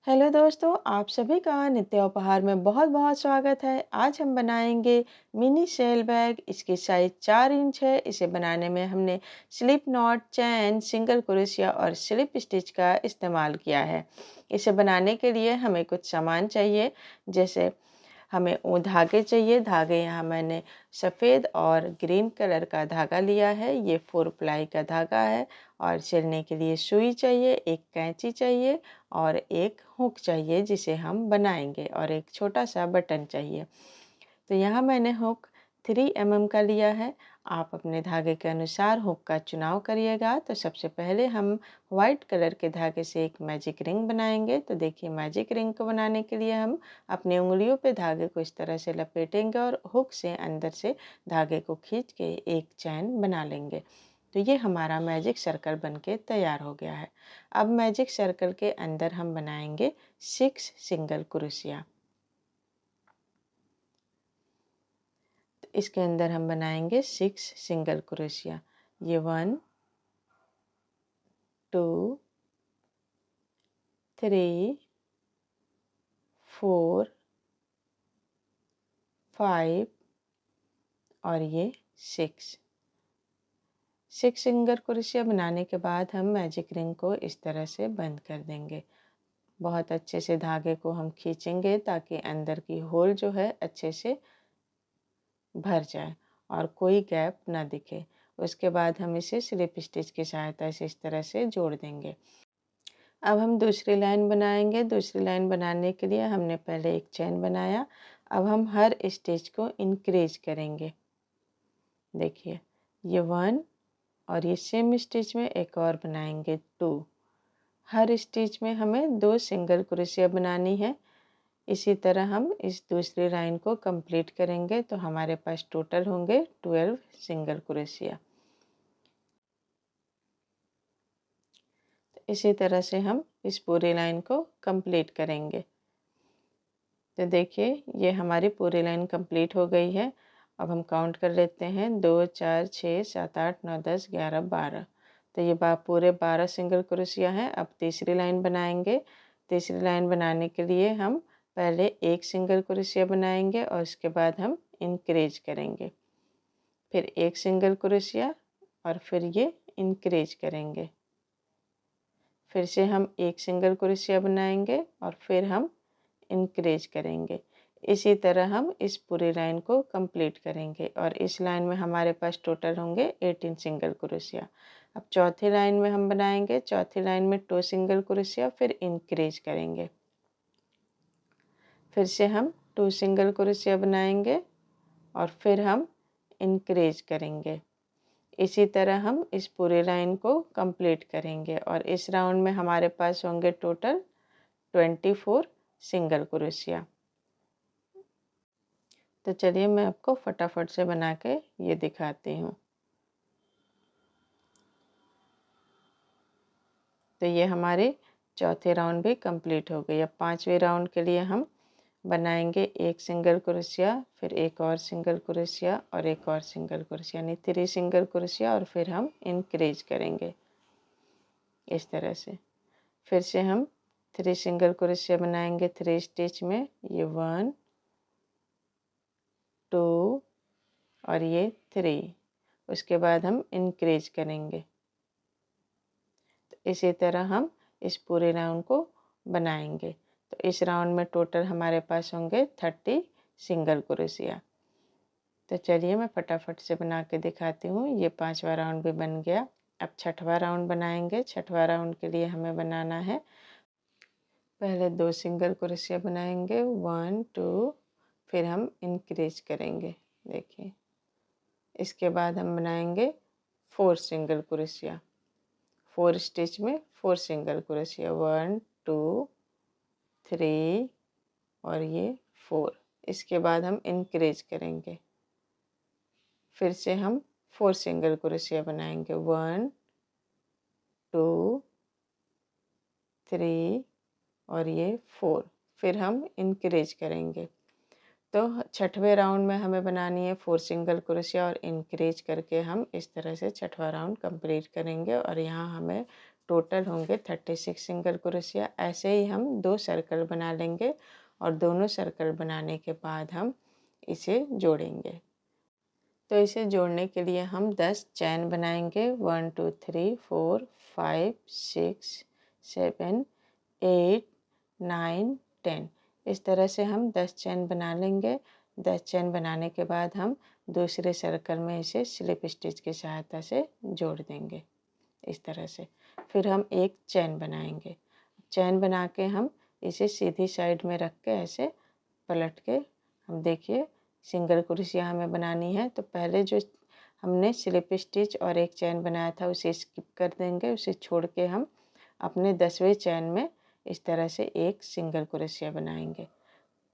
Hello दोस्तों, आप सभी का नित्य उपहार में बहुत-बहुत स्वागत है। आज हम बनाएंगे मिनी शेल बैग। इसकी साइज़ 4 इंच है। इसे बनाने में हमने slip not, chain, single crochet और स्लिप स्टिच का इस्तेमाल किया है। इसे बनाने के लिए हमें कुछ सामान चाहिए, जैसे हमें धागे चाहिए। धागे यहाँ मैंने सफ़ेद और ग्रीन कलर का धागा लिया है। ये 4 प्लाई का धागा है। और सिलने के लिए सुई चाहिए, एक कैंची चाहिए और एक हुक चाहिए जिसे हम बनाएंगे, और एक छोटा सा बटन चाहिए। तो यहाँ मैंने हुक 3 mm का लिया है। आप अपने धागे के अनुसार हुक का चुनाव करिएगा। तो सबसे पहले हम वाइट कलर के धागे से एक मैजिक रिंग बनाएंगे। तो देखिए, मैजिक रिंग को बनाने के लिए हम अपने उंगलियों पे धागे को इस तरह से लपेटेंगे और हुक से अंदर से धागे को खींच के एक चैन बना लेंगे। तो ये हमारा मैजिक सर्कल बनके तैयार हो गया है। अब मैजिक सर्कल के अंदर हम बनाएंगे 6 सिंगल क्रोशिया। इसके अंदर हम बनाएंगे 6 सिंगल क्रोशिया। ये 1 2 3 4 5 और ये 6 सिंगल क्रोशिया बनाने के बाद हम मैजिक रिंग को इस तरह से बंद कर देंगे। बहुत अच्छे से धागे को हम खींचेंगे ताकि अंदर की होल जो है अच्छे से भर जाए और कोई गैप ना दिखे। उसके बाद हम इसे स्लिप स्टिच की सहायता से इस तरह से जोड़ देंगे। अब हम दूसरी लाइन बनाएंगे। दूसरी लाइन बनाने के लिए हमने पहले एक चेन बनाया। अब हम हर स्टिच को इंक्रीज करेंगे। देखिए, ये 1 और ये सेम स्टिच में एक और बनाएंगे 2। हर स्टिच में हमें 2 सिंगल क्रोशिया बनानी है। इसी तरह हम इस दूसरी लाइन को कंप्लीट करेंगे तो हमारे पास टोटल होंगे 12 सिंगल क्रोशिया। इसी तरह से हम इस पूरी लाइन को कंप्लीट करेंगे। तो देखिए, ये हमारी पूरी लाइन कंप्लीट हो गई है। अब हम काउंट कर लेते हैं, 2 4 6 7 8 9 10 11 12। तो ये पूरे 12 सिंगल क्रोशिया हैं। अब तीसरी लाइन बनाएंगे। तीसरी लाइन बनाने के लिए हम पहले एक सिंगल क्रोशिया बनाएंगे और उसके बाद हम इंक्रीज करेंगे। फिर एक सिंगल क्रोशिया और फिर ये इंक्रीज करेंगे। फिर से हम एक सिंगल क्रोशिया बनाएंगे और फिर हम इंक्रीज करेंगे। इसी तरह हम इस पूरी लाइन को कंप्लीट करेंगे और इस लाइन में हमारे पास टोटल होंगे 18 सिंगल क्रोशिया। अब चौथी लाइन में हम बनाएंगे। चौथी लाइन में 2 सिंगल क्रोशिया फिर इंक्रीज करेंगे। फिर से हम 2 सिंगल क्रोशिया बनाएंगे और फिर हम इंक्रीज करेंगे। इसी तरह हम इस पूरी लाइन को कंप्लीट करेंगे और इस राउंड में हमारे पास होंगे टोटल 24 सिंगल क्रोशिया। तो चलिए, मैं आपको फटाफट से बना के ये दिखाती हूँ। तो ये हमारे चौथे राउंड भी कंप्लीट हो गई। अब पांचवें राउंड के लिए हम बनाएंगे एक सिंगल क्रोशिया, फिर एक और सिंगल क्रोशिया और एक और सिंगल क्रोशिया, यानी 3 सिंगल क्रोशिया, और फिर हम इंक्रीज करेंगे इस तरह से। फिर से हम 3 सिंगल क्रोशिया बनाएंगे 3 स्टिच में। ये 1 2 और ये 3। उसके बाद हम इंक्रीज करेंगे। तो इसी तरह हम इस पूरे राउंड को बनाएंगे। तो इस राउंड में टोटल हमारे पास होंगे 30 सिंगल क्रोशिया। तो चलिए, मैं फटाफट से बना के दिखाती हूँ। ये पांचवा राउंड भी बन गया। अब छठवां राउंड बनाएंगे। छठवां राउंड के लिए हमें बनाना है, पहले 2 सिंगल क्रोशिया बनाएंगे 1 2, फिर हम इंक्रीज करेंगे। देखिए, इसके बाद हम बनाएंगे 4 सिंगल क्रोशिया। 4 स्टिच में 4 सिंगल क्रोशिया, 1 2 3 और ये 4। इसके बाद हम इंक्रीज करेंगे। फिर से हम 4 सिंगल क्रोशिया बनाएंगे, 1 2 3 और ये 4। फिर हम इंक्रीज करेंगे। तो छठवें राउंड में हमें बनानी है 4 सिंगल क्रोशिया और इंक्रीज करके हम इस तरह से छठवां राउंड कंप्लीट करेंगे और यहाँ हमें टोटल होंगे 36 सिंगल क्रोशिया। ऐसे ही हम 2 सर्कल बना लेंगे और दोनों सर्कल बनाने के बाद हम इसे जोड़ेंगे। तो इसे जोड़ने के लिए हम 10 चैन बनाएंगे। 1 2 3 4 5 6 7 8 9 10। इस तरह से हम 10 चैन बना लेंगे। 10 चैन बनाने के बाद हम दूसरे सर्कल में इसे स्लिप स्टिच की सहायता से जोड़ देंगे इस तरह से। फिर हम एक चैन बनाएंगे। चैन बना के हम इसे सीधी साइड में रख के ऐसे पलट के हम देखिए सिंगल क्रोशिया हमें बनानी है। तो पहले जो हमने स्लिप स्टिच और एक चैन बनाया था उसे स्किप कर देंगे। उसे छोड़ के हम अपने 10वें चैन में इस तरह से एक सिंगल क्रोशिया बनाएंगे।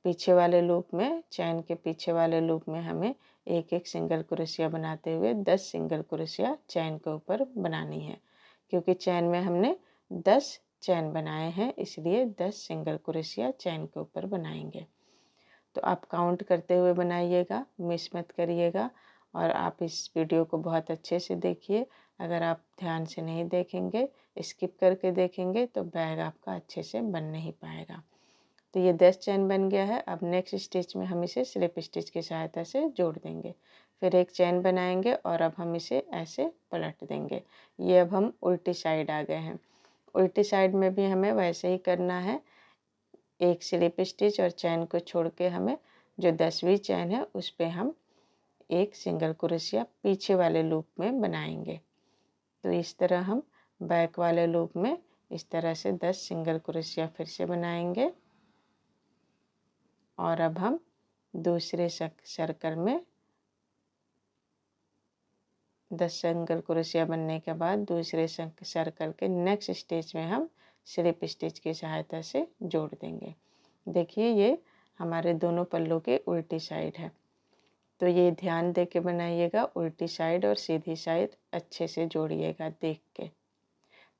पीछे वाले लूप में, चैन के पीछे वाले लूप में हमें एक एक सिंगल क्रोशिया बनाते हुए 10 सिंगल क्रोशिया चैन के ऊपर बनानी है। क्योंकि चैन में हमने 10 चैन बनाए हैं, इसलिए 10 सिंगल क्रोशिया चैन के ऊपर बनाएंगे। तो आप काउंट करते हुए बनाइएगा, मिस मत करिएगा। और आप इस वीडियो को बहुत अच्छे से देखिए। अगर आप ध्यान से नहीं देखेंगे, स्किप करके देखेंगे, तो बैग आपका अच्छे से बन नहीं पाएगा। तो ये 10 चैन बन गया है। अब नेक्स्ट स्टिच में हम इसे स्लिप स्टिच की सहायता से जोड़ देंगे। फिर एक चैन बनाएंगे और अब हम इसे ऐसे पलट देंगे। ये अब हम उल्टी साइड आ गए हैं। उल्टी साइड में भी हमें वैसे ही करना है। एक स्लिप स्टिच और चैन को छोड़ के हमें जो 10वीं चैन है उस पे हम एक सिंगल क्रोशिया पीछे वाले लूप में बनाएंगे। तो इस तरह हम बैक वाले लूप में इस तरह से 10 सिंगल क्रोशिया फिर से बनाएंगे। और अब हम दूसरे सर्कल में 10 सिंगल क्रोशिया बनने के बाद दूसरे सर्कल के नेक्स्ट स्टिच में हम स्लिप स्टिच की सहायता से जोड़ देंगे। देखिए ये हमारे दोनों पल्लों के उल्टी साइड है। तो ये ध्यान दे के बनाइएगा, उल्टी साइड और सीधी साइड अच्छे से जोड़िएगा देख के।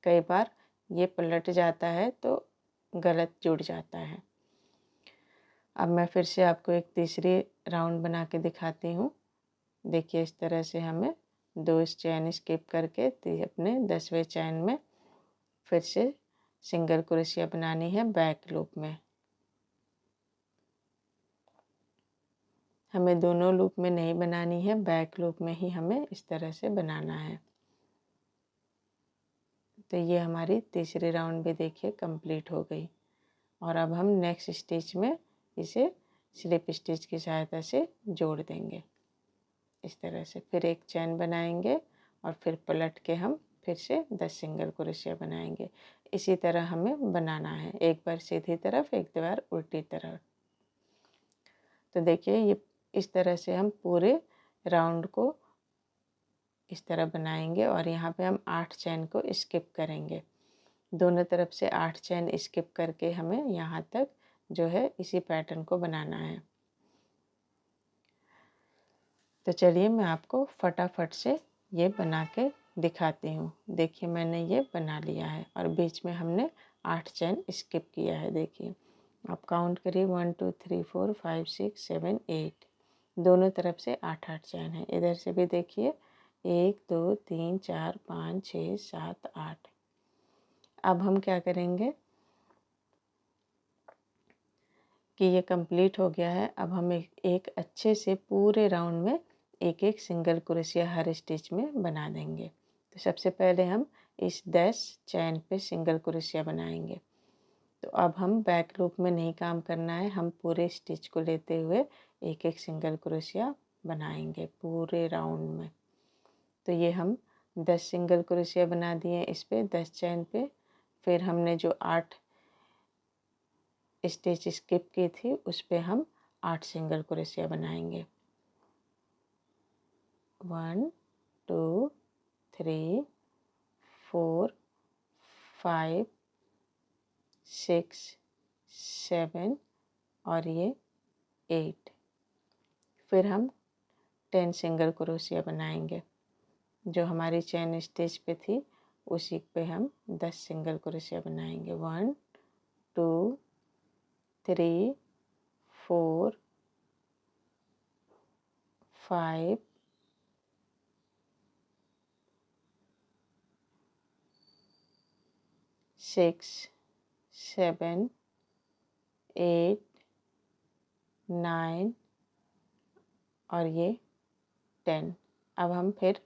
कई बार ये पलट जाता है तो गलत जुड़ जाता है। अब मैं फिर से आपको एक तीसरी राउंड बना के दिखाती हूँ। देखिए इस तरह से हमें 2 चैन स्किप करके अपने 10वें चैन में फिर से सिंगल क्रोशिया बनानी है बैक लूप में। हमें दोनों लूप में नहीं बनानी है, बैक लूप में ही हमें इस तरह से बनाना है। तो ये हमारी तीसरी राउंड भी देखिए कंप्लीट हो गई। और अब हम नेक्स्ट स्टिच में इसे स्लिप स्टिच की सहायता से जोड़ देंगे इस तरह से। फिर एक चैन बनाएंगे और फिर पलट के हम फिर से 10 सिंगल क्रोशिया बनाएंगे। इसी तरह हमें बनाना है, एक बार सीधी तरफ, एक बार उल्टी तरफ। तो देखिए ये इस तरह से हम पूरे राउंड को इस तरह बनाएंगे। और यहाँ पे हम 8 चैन को स्किप करेंगे। दोनों तरफ से 8 चैन स्किप करके हमें यहाँ तक जो है इसी पैटर्न को बनाना है। तो चलिए मैं आपको फटाफट से ये बना के दिखाती हूँ। देखिए मैंने ये बना लिया है और बीच में हमने 8 चैन स्किप किया है। देखिए आप काउंट करिए 1 2 3 4 5 6 7 8। दोनों तरफ से 8-8 चैन है। इधर से भी देखिए 1 2 3 4 5 6 7 8। अब हम क्या करेंगे कि ये कंप्लीट हो गया है। अब हम एक अच्छे से पूरे राउंड में एक एक सिंगल क्रोशिया हर स्टिच में बना देंगे। तो सबसे पहले हम इस 10 चैन पे सिंगल क्रोशिया बनाएंगे। तो अब हम बैक लूप में नहीं काम करना है, हम पूरे स्टिच को लेते हुए एक एक सिंगल क्रोशिया बनाएंगे पूरे राउंड में। तो ये हम 10 सिंगल क्रोशिया बना दिए इस पे 10 चैन पे। फिर हमने जो 8 स्टिच स्किप की थी उस पे हम 8 सिंगल क्रोशिया बनाएंगे। 1 2 3 4 5 6 7 और ये 8। फिर हम 10 सिंगल क्रोशिया बनाएंगे। जो हमारी चैन स्टिच पे थी उसी पे हम 10 सिंगल क्रोशिया बनाएंगे। 1 2 3 4 5 6 6 7 8 9 और ये 10। अब हम फिर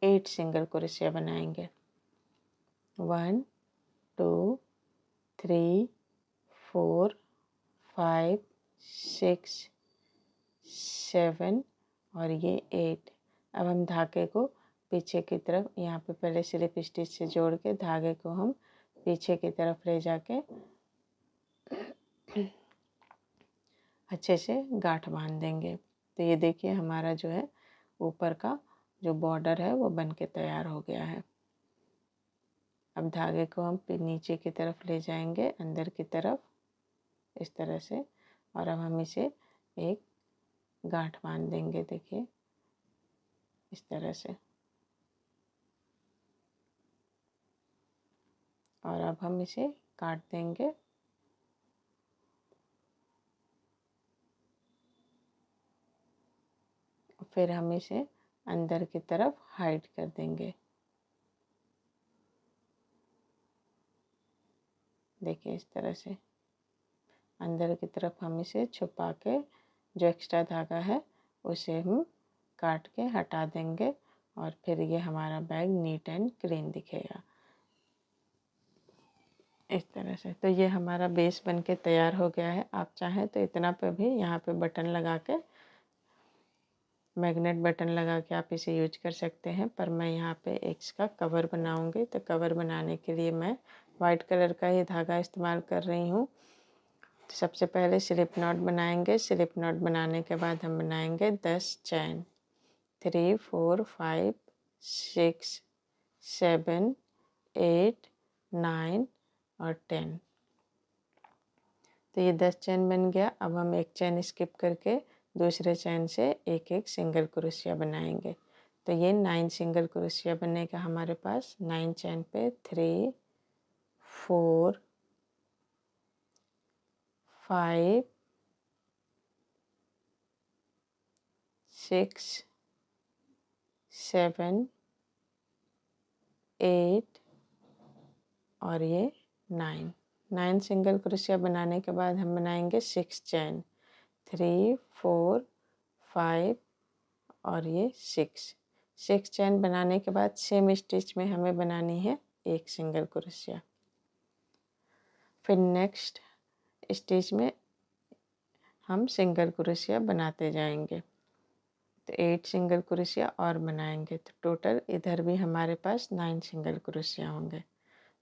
8 सिंगल क्रोशिया बनाएंगे। 1 2 3 4 5 6 7 और ये 8। अब हम धागे को पीछे की तरफ, यहाँ पे पहले स्लिप स्टिच से जोड़ के धागे को हम पीछे की तरफ ले जाके अच्छे से गांठ बांध देंगे। तो ये देखिए हमारा जो है ऊपर का जो बॉर्डर है वो बन के तैयार हो गया है। अब धागे को हम नीचे की तरफ ले जाएंगे, अंदर की तरफ इस तरह से, और अब हम इसे एक गांठ बांध देंगे। देखिए इस तरह से। और अब हम इसे काट देंगे। फिर हम इसे अंदर की तरफ हाइड कर देंगे। देखिए इस तरह से अंदर की तरफ हम इसे छुपा के जो एक्स्ट्रा धागा है उसे हम काट के हटा देंगे और फिर ये हमारा बैग नीट एंड क्लीन दिखेगा इस तरह से। तो ये हमारा बेस बन के तैयार हो गया है। आप चाहें तो इतना पे भी यहाँ पे बटन लगा के, मैग्नेट बटन लगा के आप इसे यूज कर सकते हैं, पर मैं यहाँ पे इसका कवर बनाऊंगी। तो कवर बनाने के लिए मैं वाइट कलर का ही धागा इस्तेमाल कर रही हूँ। तो सबसे पहले स्लिप नॉट बनाएंगे। स्लिप नॉट बनाने के बाद हम बनाएंगे 10 चैन। 3 4 5 6 7 8 9 और 10। तो ये 10 चैन बन गया। अब हम एक चैन स्किप करके दूसरे चैन से एक एक सिंगल क्रोशिया बनाएंगे। तो ये 9 सिंगल क्रोशिया बनेगा हमारे पास। 9 चैन पे 3 4 5 6 7 8 और ये 9 सिंगल क्रोशिया बनाने के बाद हम बनाएंगे 6 चैन। 3 4 5 और ये 6 चैन बनाने के बाद सेम स्टिच में हमें बनानी है एक सिंगल क्रोशिया। फिर नेक्स्ट स्टिच में हम सिंगल क्रोशिया बनाते जाएंगे। तो 8 सिंगल क्रोशिया और बनाएंगे। तो टोटल इधर भी हमारे पास 9 सिंगल क्रोशिया होंगे।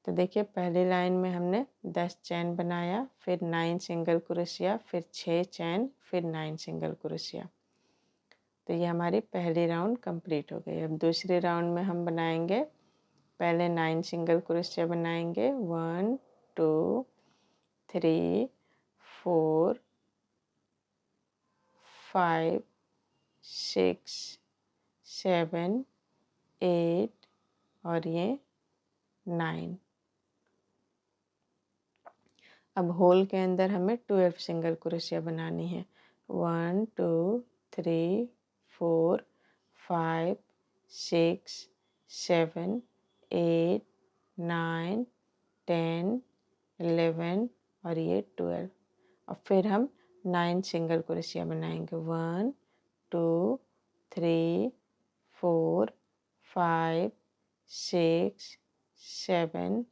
तो देखिए पहली लाइन में हमने 10 चैन बनाया, फिर 9 सिंगल क्रोशिया, फिर 6 चैन, फिर 9 सिंगल क्रोशिया। तो ये हमारी पहली राउंड कंप्लीट हो गई। अब दूसरे राउंड में हम बनाएंगे, पहले 9 सिंगल क्रोशिया बनाएंगे। 1 2 3 4 5 6 7 8 और ये 9। अब होल के अंदर हमें 12 सिंगल क्रोशिया बनानी है। 1 2 3 4 5 6 7 8 9 10 11 और ये 12। और फिर हम 9 सिंगल क्रोशिया बनाएंगे। 1 2 3 4 5 6 7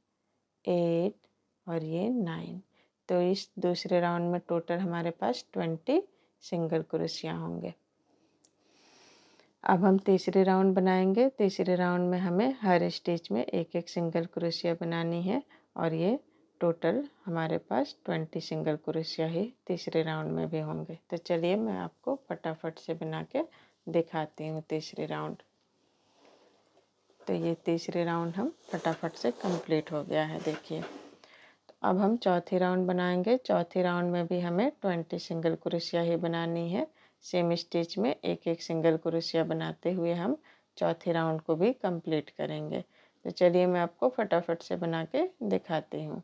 8 और ये 9। तो इस दूसरे राउंड में टोटल हमारे पास 20 सिंगल क्रोशिया होंगे। अब हम तीसरे राउंड बनाएंगे। तीसरे राउंड में हमें हर स्टिच में एक एक सिंगल क्रोशिया बनानी है और ये टोटल हमारे पास 20 सिंगल क्रोशिया ही तीसरे राउंड में भी होंगे। तो चलिए मैं आपको फटाफट से बना के दिखाती हूँ तीसरे राउंड। तो ये तीसरे राउंड हम फटाफट से कंप्लीट हो गया है। देखिए अब हम चौथी राउंड बनाएंगे। चौथी राउंड में भी हमें 20 सिंगल क्रोशिया ही बनानी है। सेम स्टिच में एक एक सिंगल क्रोशिया बनाते हुए हम चौथी राउंड को भी कंप्लीट करेंगे। तो चलिए मैं आपको फटाफट से बना के दिखाती हूँ।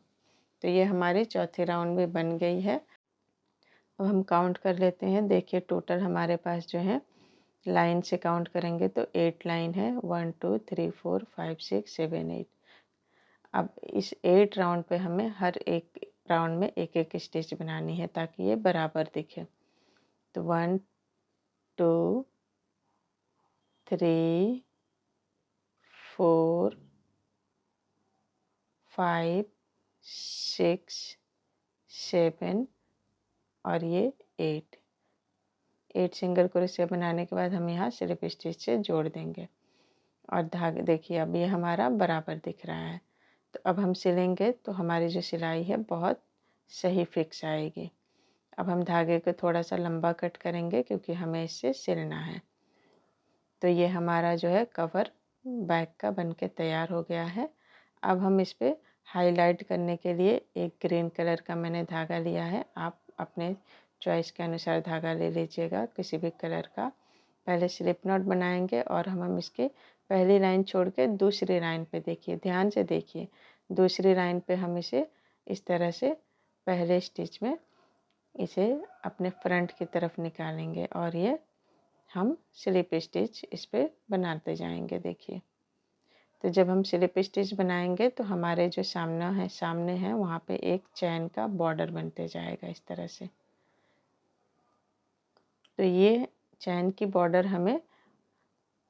तो ये हमारी चौथी राउंड भी बन गई है। अब हम काउंट कर लेते हैं। देखिए टोटल हमारे पास जो है लाइन से काउंट करेंगे तो 8 लाइन है। 1 2 3 4 5 6 7 8। अब इस 8 राउंड पे हमें हर एक राउंड में एक एक स्टिच बनानी है ताकि ये बराबर दिखे। तो 1 2 3 4 5 6 7 और ये 8 सिंगल क्रोशिया बनाने के बाद हम यहाँ स्लिप स्टिच से जोड़ देंगे और धागे देखिए अब ये हमारा बराबर दिख रहा है। तो अब हम सिलेंगे तो हमारी जो सिलाई है बहुत सही फिक्स आएगी। अब हम धागे को थोड़ा सा लंबा कट करेंगे क्योंकि हमें इससे सिलना है। तो ये हमारा जो है कवर बैग का बनके तैयार हो गया है। अब हम इस पे हाईलाइट करने के लिए एक ग्रीन कलर का मैंने धागा लिया है। आप अपने चॉइस के अनुसार धागा ले लीजिएगा किसी भी कलर का। पहले स्लिप नॉट बनाएंगे और हम इसके पहली लाइन छोड़ के दूसरी लाइन पे देखिए, ध्यान से देखिए, दूसरी लाइन पे हम इसे इस तरह से पहले स्टिच में इसे अपने फ्रंट की तरफ निकालेंगे और ये हम स्लिप स्टिच इस पे बनाते जाएंगे। देखिए, तो जब हम स्लिप स्टिच बनाएंगे तो हमारे जो सामने है वहाँ पे एक चैन का बॉर्डर बनते जाएगा इस तरह से। तो ये चैन की बॉर्डर हमें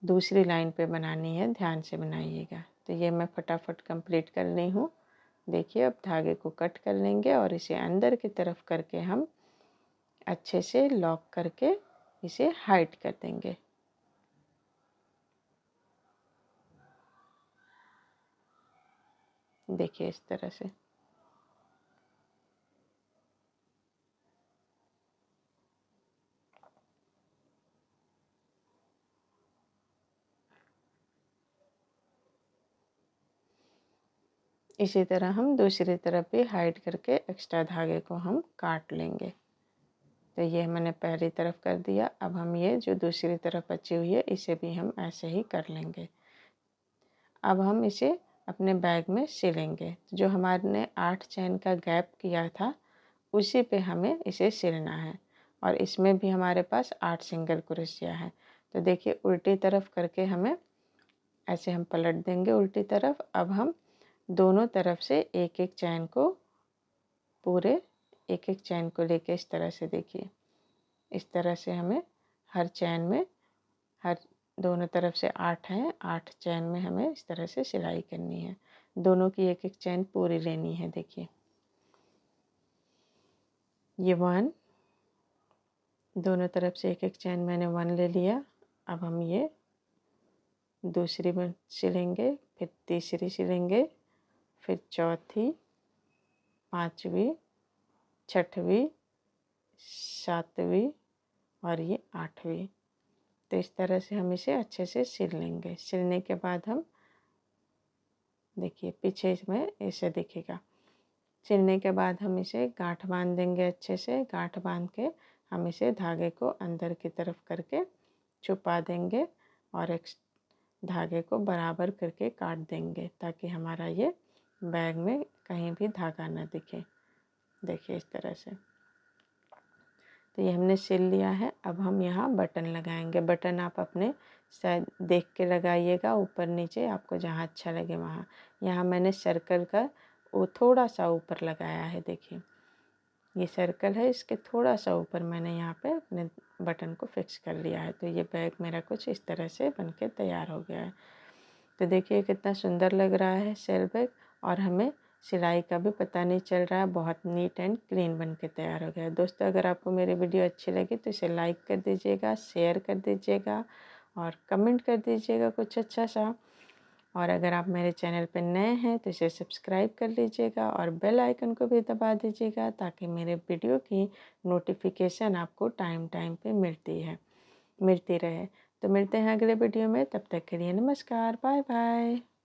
दूसरी लाइन पे बनानी है, ध्यान से बनाइएगा। तो ये मैं फटाफट कंप्लीट कर ली हूँ। देखिए, अब धागे को कट कर लेंगे और इसे अंदर की तरफ करके हम अच्छे से लॉक करके इसे हाइट कर देंगे। देखिए इस तरह से। इसी तरह हम दूसरी तरफ भी हाइड करके एक्स्ट्रा धागे को हम काट लेंगे। तो ये मैंने पहली तरफ कर दिया। अब हम ये जो दूसरी तरफ बची हुई है इसे भी हम ऐसे ही कर लेंगे। अब हम इसे अपने बैग में सिलेंगे। तो जो हमारे 8 चैन का गैप किया था उसी पे हमें इसे सिलना है और इसमें भी हमारे पास 8 सिंगल क्रोशिया है। तो देखिए, उल्टी तरफ करके हमें ऐसे हम पलट देंगे उल्टी तरफ। अब हम दोनों तरफ से एक एक चैन को पूरे एक एक चैन को लेके इस तरह से देखिए, इस तरह से हमें हर चैन में हर दोनों तरफ से 8 हैं, 8 चैन में हमें इस तरह से सिलाई करनी है। दोनों की एक एक चैन पूरी लेनी है। देखिए, ये 1, दोनों तरफ से एक एक चैन मैंने 1 ले लिया। अब हम ये दूसरी में सिलेंगे, फिर तीसरी सिलेंगे, फिर चौथी, पांचवी, छठवीं, सातवीं और ये 8वीं। तो इस तरह से हम इसे अच्छे से सिल लेंगे। सिलने के बाद हम देखिए पीछे इसमें ऐसे दिखेगा। सिलने के बाद हम इसे गांठ बांध देंगे अच्छे से। गांठ बांध के हम इसे धागे को अंदर की तरफ करके छुपा देंगे और एक धागे को बराबर करके काट देंगे ताकि हमारा ये बैग में कहीं भी धागा ना दिखे। देखिए इस तरह से। तो ये हमने सिल लिया है। अब हम यहाँ बटन लगाएंगे। बटन आप अपने शायद देख के लगाइएगा, ऊपर नीचे आपको जहाँ अच्छा लगे वहाँ। यहाँ मैंने सर्कल का वो थोड़ा सा ऊपर लगाया है। देखिए, ये सर्कल है, इसके थोड़ा सा ऊपर मैंने यहाँ पे अपने बटन को फिक्स कर लिया है। तो ये बैग मेरा कुछ इस तरह से बनके तैयार हो गया है। तो देखिए कितना सुंदर लग रहा है सेल बैग और हमें सिलाई का भी पता नहीं चल रहा है। बहुत नीट एंड क्लीन बन के तैयार हो गया। दोस्तों, अगर आपको मेरी वीडियो अच्छी लगी तो इसे लाइक कर दीजिएगा, शेयर कर दीजिएगा और कमेंट कर दीजिएगा कुछ अच्छा सा। और अगर आप मेरे चैनल पर नए हैं तो इसे सब्सक्राइब कर लीजिएगा और बेल आइकन को भी दबा दीजिएगा ताकि मेरे वीडियो की नोटिफिकेशन आपको टाइम पे मिलती रहे। तो मिलते हैं अगले वीडियो में, तब तक के लिए नमस्कार, बाय बाय।